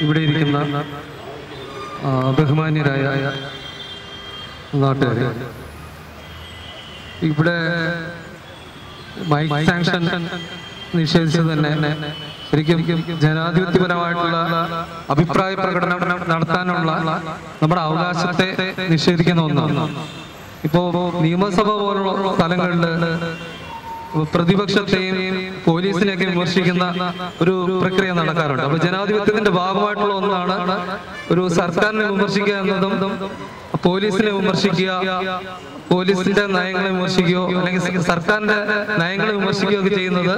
ഇവിടെ ഇരിക്കുന്ന ബഹുമാന്യരായ നാട്ടുകാർ, ഇവിടെ മൈക്ക് സാങ്ഷൻ നിഷേധിച്ചത് തന്നെ ശരിക്കും ജനാധിപത്യപരമായിട്ടുള്ള അഭിപ്രായ പ്രകടനം നടത്താനുള്ള നമ്മുടെ അവകാശത്തെ നിഷേധിക്കുന്ന ഒന്നാണ്. ഇപ്പോ നിയമസഭ പോലുള്ള സ്ഥലങ്ങളിൽ പ്രതിപക്ഷത്തെയും പോലീസിനെയൊക്കെ വിമർശിക്കുന്ന ഒരു പ്രക്രിയ നടക്കാറുണ്ട്. അപ്പൊ ജനാധിപത്യത്തിന്റെ ഭാഗമായിട്ടുള്ള ഒന്നാണ് ഒരു സർക്കാരിനെ വിമർശിക്കുക എന്നതും പോലീസിനെ വിമർശിക്കുക, പോലീസിന്റെ നയങ്ങളെ വിമർശിക്കുകയോ അല്ലെങ്കിൽ സർക്കാരിന്റെ നയങ്ങളെ വിമർശിക്കുകയോ ഒക്കെ ചെയ്യുന്നത്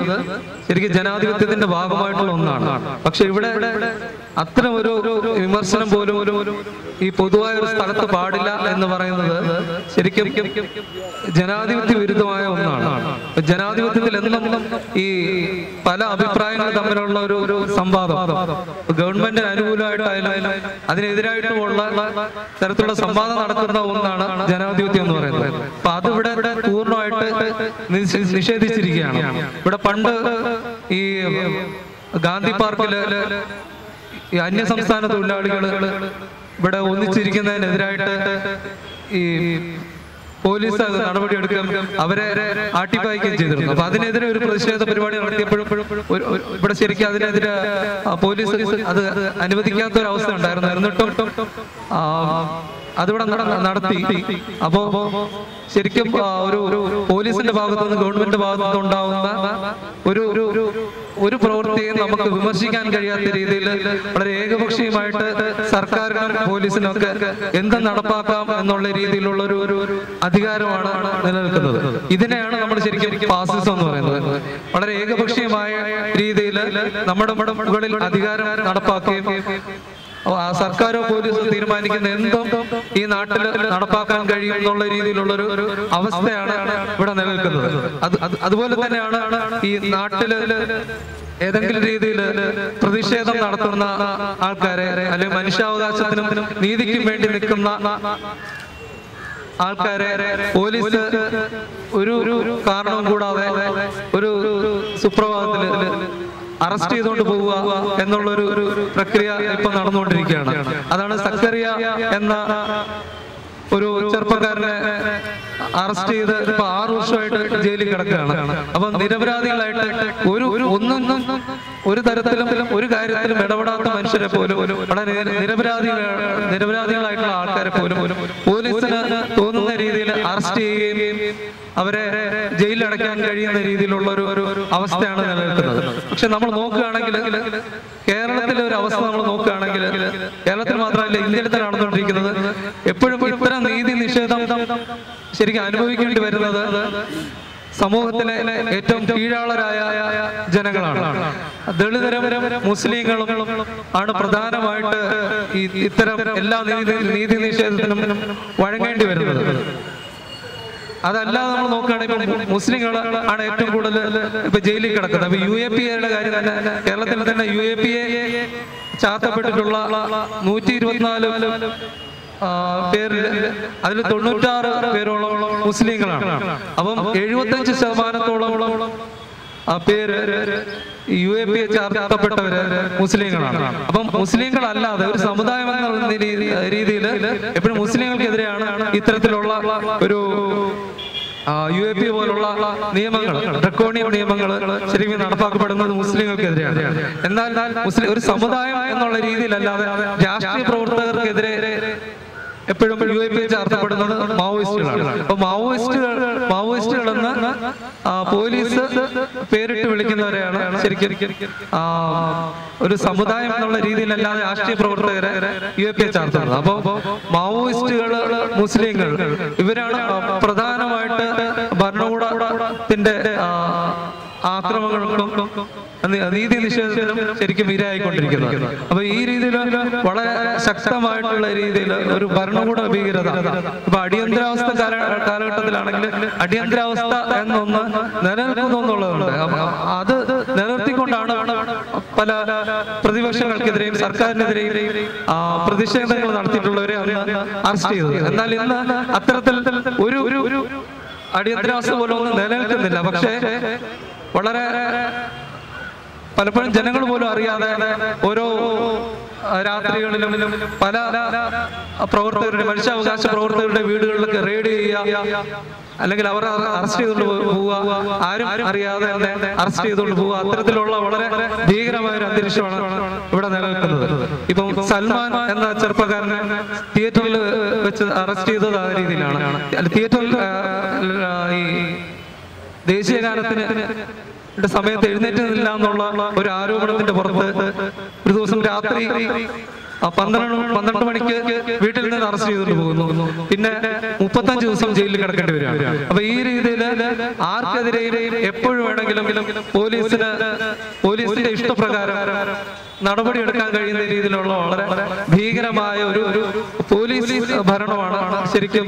ശരിക്കും ജനാധിപത്യത്തിന്റെ ഭാഗമായിട്ടുള്ള ഒന്നാണ്. പക്ഷെ ഇവിടെ അത്തരം ഒരു വിമർശനം പോലും ഈ പൊതുവായ ഒരു സ്ഥലത്ത് പാടില്ല എന്ന് പറയുന്നത് ശരിക്കും ജനാധിപത്യ വിരുദ്ധമായ ഒന്നാണ്. ജനാധിപത്യത്തിൽ എന്നും ഈ പല അഭിപ്രായങ്ങൾ തമ്മിലുള്ള ഒരു സംവാദം, ഗവൺമെന്റിന് അനുകൂലമായിട്ടായാലും അതിനെതിരായിട്ടുമുള്ള തരത്തിലുള്ള സംവാദം നടത്തുന്ന ഒന്നാണ് ജനാധിപത്യം എന്ന് പറയുന്നത്. അപ്പൊ അതിവിടെ പൂർണ്ണമായിട്ട് നിഷേധിച്ചിരിക്കുകയാണ്. ഇവിടെ പണ്ട് ഈ ഗാന്ധി പാർക്കില് ഈ അന്യസംസ്ഥാന തൊഴിലാളികൾ ഇവിടെ ഒന്നിച്ചിരിക്കുന്നതിനെതിരായിട്ട് ഈ പോലീസ് നടപടിയെടുക്കുകയും അവരെ ആട്ടിപ്പായിക്കുകയും ചെയ്തിരുന്നു. അപ്പൊ അതിനെതിരെ ഒരു പ്രതിഷേധ പരിപാടി നടത്തിയപ്പോഴും ഇവിടെ ശരിക്കും അതിനെതിരെ പോലീസ് അത് അനുവദിക്കാത്ത ഒരു അവസ്ഥ ഉണ്ടായിരുന്നു. എന്നിട്ടും അതിവിടെ നടത്തി. അപ്പോ ശരിക്കും ഒരു പോലീസിന്റെ ഭാഗത്തുനിന്ന് ഗവൺമെന്റ് ഭാഗത്തുനിന്ന് ഉണ്ടാവുന്ന ഒരു പ്രവൃത്തിയും നമുക്ക് വിമർശിക്കാൻ കഴിയാത്ത രീതിയിൽ വളരെ ഏകപക്ഷീയമായിട്ട് സർക്കാരിനും പോലീസിനും ഒക്കെ എന്ത് നടപ്പാക്കാം എന്നുള്ള രീതിയിലുള്ള ഒരു അധികാരമാണ് നിലനിൽക്കുന്നത്. ഇതിനെയാണ് നമ്മൾ ശരിക്കും ഫാസിസം എന്ന് പറയുന്നത്. വളരെ ഏകപക്ഷീയമായ രീതിയിൽ നമ്മുടെ മുകളിൽ അധികാരം നടപ്പാക്കുകയും സർക്കാരോ പോലീസോ തീരുമാനിക്കുന്ന എന്തും ഈ നാട്ടിൽ നടപ്പാക്കാൻ കഴിയും എന്നുള്ള രീതിയിലുള്ള ഒരു അവസ്ഥയാണ് ഇവിടെ നിലനിൽക്കുന്നത്. അതുപോലെ തന്നെയാണ് ഈ നാട്ടില് ഏതെങ്കിലും രീതിയിൽ പ്രതിഷേധം നടത്തുന്ന ആൾക്കാരെ അല്ലെങ്കിൽ മനുഷ്യാവകാശത്തിനും നീതിക്കും വേണ്ടി നിൽക്കുന്ന ആൾക്കാരെ പോലീസ് ഒരു കാരണവും കൂടാതെ ഒരു സുപ്രഭാതത്തില് അറസ്റ്റ് ചെയ്തുകൊണ്ട് പോവുക എന്നുള്ളൊരു പ്രക്രിയ ഇപ്പൊ നടന്നുകൊണ്ടിരിക്കുകയാണ്. അതാണ് സക്കറിയ എന്ന ഒരു ചെറുപ്പക്കാരനെ അറസ്റ്റ് ചെയ്ത് ഇപ്പൊ 6 വർഷമായിട്ട് ജയിലിൽ കിടക്കുകയാണ്. അപ്പൊ നിരപരാധികളായിട്ട് ഒരു തരത്തിലും ഒരു കാര്യത്തിലും ഇടപെടാത്ത മനുഷ്യരെ പോലും വളരെ നിരപരാധികളായിട്ടുള്ള ആൾക്കാരെ പോലും പോലീസിന് തോന്നുന്ന രീതിയിൽ അറസ്റ്റ് ചെയ്യുകയും അവരെ ജയിലിൽ അടയ്ക്കാൻ കഴിയുന്ന രീതിയിലുള്ള ഒരു അവസ്ഥയാണ് നിലനിൽക്കുന്നത്. പക്ഷെ നമ്മൾ നോക്കുകയാണെങ്കിൽ കേരളത്തിലെ ഒരു അവസ്ഥ നമ്മൾ നോക്കുകയാണെങ്കിൽ കേരളത്തിൽ മാത്രമല്ല ഇന്ത്യയിൽ തന്നെ നടന്നുകൊണ്ടിരിക്കുന്നത് എപ്പോഴും ഇത്തരം നീതി നിഷേധം ശരിക്കും അനുഭവിക്കേണ്ടി വരുന്നത് സമൂഹത്തിലെ ഏറ്റവും കീഴാളരായ ജനങ്ങളാണ്. ദളിതരും മുസ്ലിങ്ങളും ആണ് പ്രധാനമായിട്ട് ഇത്തരം എല്ലാ നീതി നിഷേധത്തിനും വഴങ്ങേണ്ടി വരുന്നത്. അതല്ലാതെ നമ്മൾ നോക്കുകയാണെങ്കിൽ മുസ്ലിങ്ങൾ ആണ് ഏറ്റവും കൂടുതൽ ഇപ്പൊ ജയിലിൽ കിടക്കുന്നത്. അപ്പൊ UAPA കാര്യം തന്നെ കേരളത്തിൽ തന്നെ UAPA ചാർത്തപ്പെട്ടിട്ടുള്ള 124 പേരിൽ അതിൽ 96 പേരോളം മുസ്ലിങ്ങളാണ്. അപ്പം 75% പേര് UAPA ചാർത്തപ്പെട്ടവര് മുസ്ലിങ്ങളാണ്. അപ്പം മുസ്ലിങ്ങളല്ലാതെ ഒരു സമുദായം എന്ന രീതിയിൽ എപ്പോഴും മുസ്ലിങ്ങൾക്കെതിരെയാണ് ഇത്തരത്തിലുള്ള ഒരു UAPA പോലുള്ള നിയമങ്ങൾ, ഡ്രക്കോണിയൻ നിയമങ്ങൾ ശരിക്കും നടപ്പാക്കപ്പെടുന്നത് മുസ്ലിങ്ങൾക്കെതിരെയാണ്. എന്നാൽ ഒരു സമുദായം എന്നുള്ള രീതിയിലല്ലാതെ രാഷ്ട്രീയ പ്രവർത്തകർക്കെതിരെ എപ്പോഴും UAPA ചാർത്തപ്പെടുന്നത് മാവോയിസ്റ്റുകളാണ്. അപ്പൊ മാവോയിസ്റ്റുകളെന്ന് പോലീസ് പേരിട്ട് വിളിക്കുന്നവരെയാണ് ശരിക്കും ഒരു സമുദായം എന്നുള്ള രീതിയിലല്ലാതെ രാഷ്ട്രീയ പ്രവർത്തകരെ UAPA ചാർത്തുന്നത്. അപ്പൊ മാവോയിസ്റ്റുകൾ, മുസ്ലിങ്ങൾ ഇവരാണ് പ്രധാനമായിട്ട് ഭരണകൂടത്തിന്റെ ആക്രമണങ്ങൾക്കും നീതി നിഷേധത്തിനും ശരിക്കും ഇരയായിക്കൊണ്ടിരിക്കുന്നത്. അപ്പൊ ഈ രീതിയിൽ വളരെ ശക്തമായിട്ടുള്ള രീതിയിൽ ഒരു ഭരണകൂട ഭീകരത ഇപ്പൊ അടിയന്തരാവസ്ഥ കാലഘട്ടത്തിലാണെങ്കിൽ അടിയന്തരാവസ്ഥ എന്നൊന്ന് നിലനിൽക്കുന്നു എന്നുള്ളതുണ്ട്. അത് നിലനിർത്തിക്കൊണ്ടാണ് പല പ്രതിപക്ഷങ്ങൾക്കെതിരെയും സർക്കാരിനെതിരെയും പ്രതിഷേധങ്ങൾ നടത്തിയിട്ടുള്ളവരെ അറസ്റ്റ് ചെയ്തത്. എന്നാൽ ഇന്ന് അത്തരത്തിൽ ഒരു അടിയന്തരാവസ്ഥ പോലും ഒന്നും നിലനിൽക്കുന്നില്ല. പക്ഷേ വളരെ പലപ്പോഴും ജനങ്ങൾ പോലും അറിയാതെ ഓരോ രാത്രികളിലും പല പ്രവർത്തകരുടെ മനുഷ്യാവകാശ പ്രവർത്തകരുടെ വീടുകളിലൊക്കെ റെയ്ഡ് ചെയ്യുക, അല്ലെങ്കിൽ അവരെ അറസ്റ്റ് ചെയ്തുകൊണ്ട് പോവുക, ആരും അറിയാതെ അറസ്റ്റ് ചെയ്തുകൊണ്ട് പോവുക, അത്തരത്തിലുള്ള വളരെ ഭീകരമായ ഒരു അന്തരീക്ഷമാണ് ഇവിടെ നിലനിൽക്കുന്നത്. ഇപ്പം സൽമാൻ എന്ന ചെറുപ്പക്കാരനെ തിയേറ്ററിൽ വെച്ച് അറസ്റ്റ് ചെയ്തത് ആ രീതിയിലാണ്. തിയേറ്ററിൽ ഈ ദേശീയ ഗാനത്തിന് സമയത്ത് എഴുന്നേറ്റില്ല എന്നുള്ള ഒരു ആരോപണത്തിന്റെ പുറത്ത് ഒരു ദിവസം രാത്രി 12 മണിക്ക് വീട്ടിൽ നിന്ന് അറസ്റ്റ് ചെയ്തിട്ട് പോകുന്നു. പിന്നെ 35 ദിവസം ജയിലിൽ കിടക്കേണ്ടി വരികയാണ്. അപ്പൊ ഈ രീതിയിൽ ആർക്കെതിരെയും എപ്പോഴും വേണമെങ്കിലും പോലീസിന്റെ ഇഷ്ടപ്രകാരം നടപടി എടുക്കാൻ കഴിയുന്ന രീതിയിലുള്ള വളരെ ഭീകരമായ ഒരു പോലീസ് ഭരണമാണ് ശരിക്കും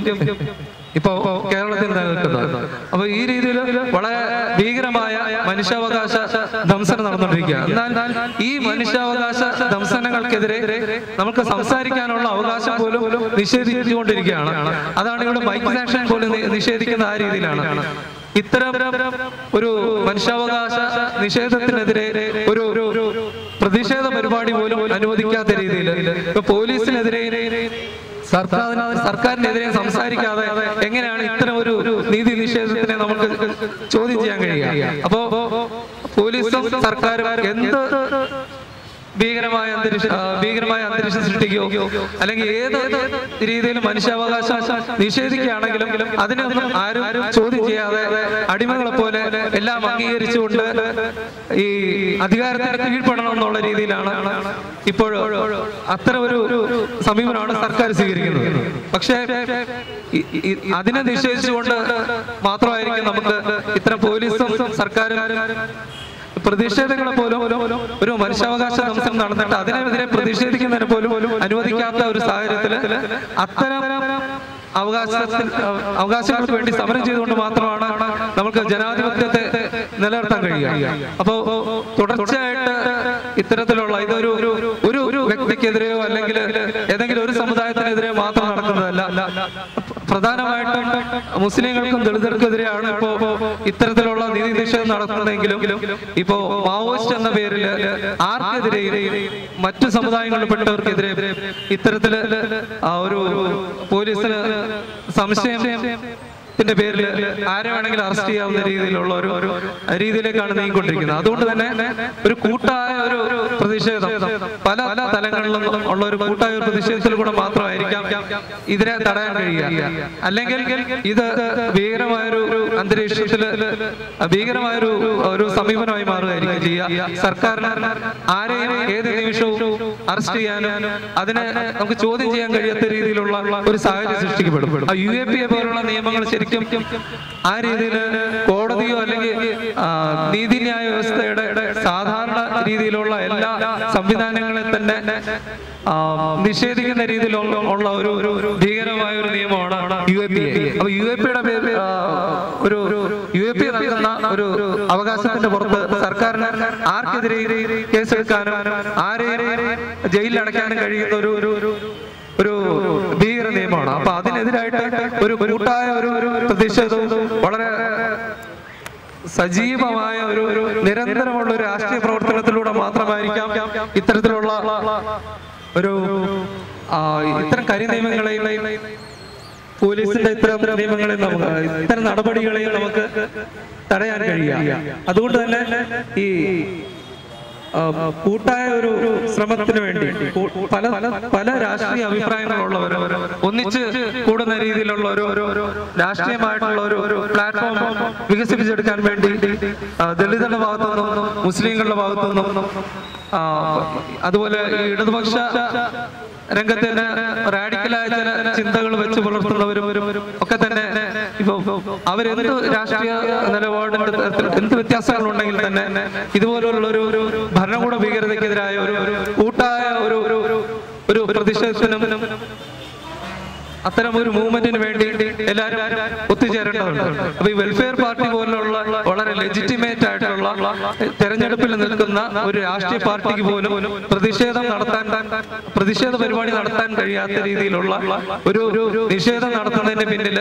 ഇപ്പൊ കേരളത്തിൽ നിലനിൽക്കുന്നത്. അപ്പൊ ഈ രീതിയിൽ വളരെ ഭീകരമായ മനുഷ്യാവകാശ ദംശനം നടന്നുകൊണ്ടിരിക്കുക. എന്നാൽ ഈ മനുഷ്യാവകാശ ദംശനങ്ങൾക്കെതിരെ നമുക്ക് സംസാരിക്കാനുള്ള അവകാശം പോലും നിഷേധിച്ചുകൊണ്ടിരിക്കുകയാണ്. അതാണ് ഇവിടെ മൈക്ക് സാക്ഷൻ പോലും നിഷേധിക്കുന്ന ആ രീതിയിലാണ്. ഇത്തരം ഒരു മനുഷ്യാവകാശ നിഷേധത്തിനെതിരെ ഒരു പ്രതിഷേധ പരിപാടി പോലും അനുവദിക്കാത്ത രീതിയിൽ ഇപ്പൊ പോലീസിനെതിരെ സർക്കാരിനെതിരെ സംസാരിക്കാതെ എങ്ങനെയാണ് ഇത്തരം ഒരു നീതി നിഷേധത്തിനെ നമുക്ക് ചോദ്യം ചെയ്യാൻ കഴിയുക? അപ്പോ പോലീസും സർക്കാരും എന്ത് ഭീകരമായ അന്തരീക്ഷം സൃഷ്ടിക്കുകയോ അല്ലെങ്കിൽ ഏത് രീതിയിലും മനുഷ്യാവകാശം നിഷേധിക്കുകയാണെങ്കിലും അതിനൊന്നും ആരും ചോദ്യം ചെയ്യാതെ അടിമകളെ പോലെ എല്ലാം അംഗീകരിച്ചുകൊണ്ട് ഈ അധികാരത്തിന് കീഴ്പ്പെടണം എന്നുള്ള രീതിയിലാണ് ഇപ്പോൾ അത്തരം ഒരു സമീപനമാണ് സർക്കാർ സ്വീകരിക്കുന്നത്. പക്ഷേ അതിനെ നിഷേധിച്ചുകൊണ്ട് മാത്രമായിരിക്കും നമുക്ക് ഇത്തരം പോലീസും സർക്കാരും പ്രതിഷേധങ്ങളെ പോലും ഒരു മനുഷ്യാവകാശ ദംശനം നടന്നിട്ട് അതിനെതിരെ പ്രതിഷേധിക്കുന്നതിന് പോലും അനുവദിക്കാത്ത ഒരു സാഹചര്യത്തിൽ അത്തരം അവകാശങ്ങൾക്ക് വേണ്ടി സമരം ചെയ്തുകൊണ്ട് മാത്രമാണ് നമുക്ക് ജനാധിപത്യത്തെ നിലനിർത്താൻ കഴിയുക. അപ്പോ തുടർച്ചയായിട്ട് ഇത്തരത്തിലുള്ള ഇതൊരു ഒരു വ്യക്തിക്കെതിരെയോ അല്ലെങ്കിൽ ഏതെങ്കിലും ഒരു സമുദായത്തിനെതിരെയോ മാത്രം നടക്കുന്നതല്ല. പ്രധാനമായിട്ടും മുസ്ലിങ്ങൾക്കും ദളിതർക്കെതിരെയാണ് ഇപ്പോ ഇത്തരത്തിലുള്ള നീതി നിഷേധം നടത്തുന്നതെങ്കിലും ഇപ്പോ മാവോയിസ്റ്റ് എന്ന പേരിൽ ആർക്കെതിരെയും മറ്റു സമുദായങ്ങളിൽപ്പെട്ടവർക്കെതിരെ ഇത്തരത്തില് ഒരു പോലീസിന് സംശയത്തിന്റെ പേരിൽ ആരെ വേണമെങ്കിലും അറസ്റ്റ് ചെയ്യാവുന്ന രീതിയിലുള്ള ഒരു രീതിയിലേക്കാണ് നീങ്ങിക്കൊണ്ടിരിക്കുന്നത്. അതുകൊണ്ട് തന്നെ ഒരു കൂട്ടായ ഒരു പ്രതിഷേധം പല തലങ്ങളിലും ഉള്ള ഒരു കൂട്ടായ ഒരു പ്രതിഷേധത്തിൽ കൂടെ മാത്രമായിരിക്കാം ഇതിനെ തടയാൻ കഴിയുക. അല്ലെങ്കിൽ ഇത് ഭീകരമായൊരു അന്തരീക്ഷത്തില് ഭീകരമായൊരു സമീപനമായി മാറുകയായിരിക്കും ചെയ്യുക. സർക്കാരിന് ആരെയും ഏത് നിമിഷവും അറസ്റ്റ് ചെയ്യാനും അതിനെ നമുക്ക് ചോദ്യം ചെയ്യാൻ കഴിയാത്ത രീതിയിലുള്ള ഒരു സാഹചര്യം സൃഷ്ടിക്കപ്പെടും. UAPA പോലുള്ള നിയമങ്ങൾ ശരിക്കും ആ രീതിയിൽ കോടതിയോ അല്ലെങ്കിൽ നീതിന്യായ വ്യവസ്ഥയുടെ സാധാരണ രീതിയിലുള്ള എല്ലാ സംവിധാനങ്ങളെ തന്നെ നിഷേധിക്കുന്ന രീതിയിലുള്ള ഒരു ഭീകരമായ ഒരു നിയമമാണ് UAPA. അപ്പൊ UAPA നൽകുന്ന ഒരു അവകാശത്തിന്റെ പുറത്ത് സർക്കാരിന് ആർക്കെതിരെ കേസെടുക്കാനും ആരെയും ജയിലിൽ അടയ്ക്കാനും കഴിയുന്ന ഒരു ഭീകര നിയമമാണ്. അപ്പൊ അതിനെതിരായിട്ട് ഒരു കൂട്ടായ ഒരു പ്രതിഷേധവും വളരെ സജീവമായ ഒരു നിരന്തരമുള്ള ഒരു രാഷ്ട്രീയ പ്രവർത്തനത്തിലൂടെ മാത്രമായിരിക്കാം ഇത്തരത്തിലുള്ള ഇത്തരം കരിനിയമങ്ങളെയും പോലീസിന്റെ ഇത്തരം നിയമങ്ങളെയും ഇത്തരം നടപടികളെയും നമുക്ക് തടയാൻ കഴിയുക. അതുകൊണ്ട് തന്നെ ഈ കൂട്ടായ ഒരു ശ്രമത്തിന് വേണ്ടി പല രാഷ്ട്രീയ അഭിപ്രായങ്ങളുള്ളവർ ഒന്നിച്ച് കൂടുന്ന രീതിയിലുള്ള ഒരു രാഷ്ട്രീയമായിട്ടുള്ള ഒരു പ്ലാറ്റ്ഫോം വികസിപ്പിച്ചെടുക്കാൻ വേണ്ടി ദളിതരുടെ ഭാഗത്തുനിന്നും മുസ്ലിങ്ങളുടെ ഭാഗത്തുനിന്നും അതുപോലെ ഈ ഇടതുപക്ഷ രംഗത്തിന് റാഡിക്കലായ ചില ചിന്തകൾ വെച്ച് പുലർത്തുന്നവരും ഒക്കെ തന്നെ ഇപ്പൊ അവരെന്ത് രാഷ്ട്രീയ നിലപാടിന്റെ എന്ത് വ്യത്യാസങ്ങളുണ്ടെങ്കിൽ തന്നെ ഇതുപോലുള്ള ഒരു ഭരണകൂട ഭീകരതയ്ക്കെതിരായ ഒരു കൂട്ടായ ഒരു പ്രതിഷേധത്തിനും അത്തരം ഒരു മൂവ്മെന്റിന് വേണ്ടി എല്ലാവരും ഒത്തുചേരേണ്ടതുണ്ട്. അപ്പൊ ഈ വെൽഫെയർ പാർട്ടി പോലുള്ള വളരെ ലെജിറ്റിമേറ്റ് ആയിട്ടുള്ള തെരഞ്ഞെടുപ്പിൽ നിൽക്കുന്ന ഒരു രാഷ്ട്രീയ പാർട്ടിക്ക് പോലും പ്രതിഷേധ പരിപാടി നടത്താൻ കഴിയാത്ത രീതിയിലുള്ള ഒരു നിഷേധം നടത്തുന്നതിന്റെ പിന്നിൽ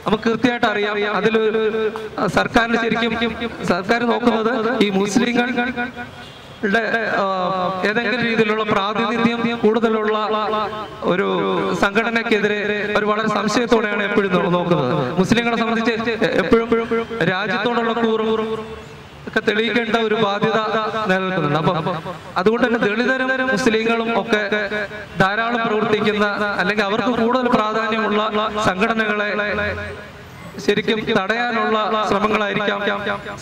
നമുക്ക് കൃത്യമായിട്ട് അറിയാം. അതിലൊരു സർക്കാരിന് ശരിക്കും സർക്കാർ നോക്കുന്നത് ഈ മുസ്ലിങ്ങൾ ഏതെങ്കിലും രീതിയിലുള്ള പ്രാതിനിധ്യം കൂടുതലുള്ള ഒരു സംഘടനയ്ക്കെതിരെ അവർ വളരെ സംശയത്തോടെയാണ് എപ്പോഴും നോക്കുന്നത്. മുസ്ലിങ്ങളെ സംബന്ധിച്ച് എപ്പോഴും രാജ്യത്തോടുള്ള കൂറും ഒക്കെ തെളിയിക്കേണ്ട ഒരു ബാധ്യത നിലനിൽക്കുന്നുണ്ട്. അപ്പൊ അതുകൊണ്ട് തന്നെ ദളിതരും മുസ്ലിങ്ങളും ഒക്കെ ധാരാളം പ്രവർത്തിക്കുന്ന അല്ലെങ്കിൽ അവർക്ക് കൂടുതൽ പ്രാധാന്യമുള്ള സംഘടനകളെ ശരിക്കും തടയാനുള്ള ശ്രമങ്ങളായിരിക്കാം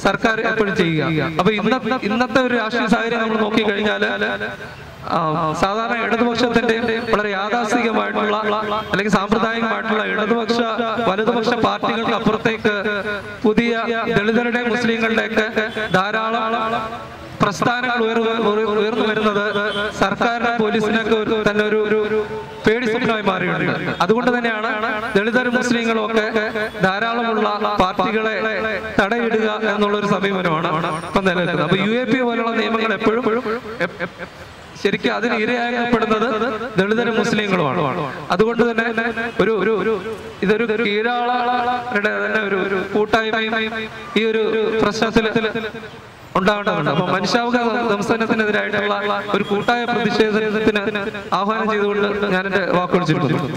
സർക്കാർ എപ്പോഴും ചെയ്യുക. അപ്പൊ ഇന്നത്തെ ഒരു രാഷ്ട്രീയ സാഹചര്യം നമ്മൾ നോക്കിക്കഴിഞ്ഞാൽ സാധാരണ ഇടതുപക്ഷത്തിന്റെ വളരെ യാഥാസ്ഥികമായിട്ടുള്ള അല്ലെങ്കിൽ സാമ്പ്രദായികമായിട്ടുള്ള ഇടതുപക്ഷ വലതുപക്ഷ പാർട്ടികൾക്ക് അപ്പുറത്തേക്ക് പുതിയ ദളിതരുടെ മുസ്ലിങ്ങളുടെയൊക്കെ ധാരാളം പ്രസ്ഥാനങ്ങൾ ഉയർന്നു വരുന്നത് സർക്കാരിന്റെ പോലീസിനൊക്കെ തന്നെ ഒരു പേടി സ്വപ്നമായി മാറിയിട്ടുണ്ട്. അതുകൊണ്ട് തന്നെയാണ് ദളിതരും മുസ്ലിങ്ങളും ഒക്കെ ധാരാളമുള്ള പാർട്ടികളെ തടയിടുക എന്നുള്ളൊരു സമീപനമാണ് ഇപ്പം നിലനിൽക്കുന്നത്. അപ്പൊ UAP പോലുള്ള നിയമങ്ങൾ എപ്പോഴും ശരിക്കും അതിന് ഇരയാക്കപ്പെടുന്നത് ദളിതരും മുസ്ലിങ്ങളുമാണ്. അതുകൊണ്ട് തന്നെ ഇതൊരു കീഴാളരുടെ തന്നെ ഒരു കൂട്ടായ്മയും ഈ ഒരു പ്രശ്നത്തിൽ ഉണ്ടാവേണ്ടതുണ്ട്. അപ്പൊ മനുഷ്യാവകാശ സംസ്ഥാനത്തിനെതിരായിട്ടുള്ള ഒരു കൂട്ടായ പ്രതിഷേധത്തിന് ആഹ്വാനം ചെയ്തുകൊണ്ട് ഞാൻ എന്റെ വാക്കുകൾ ചുരുക്കുന്നു.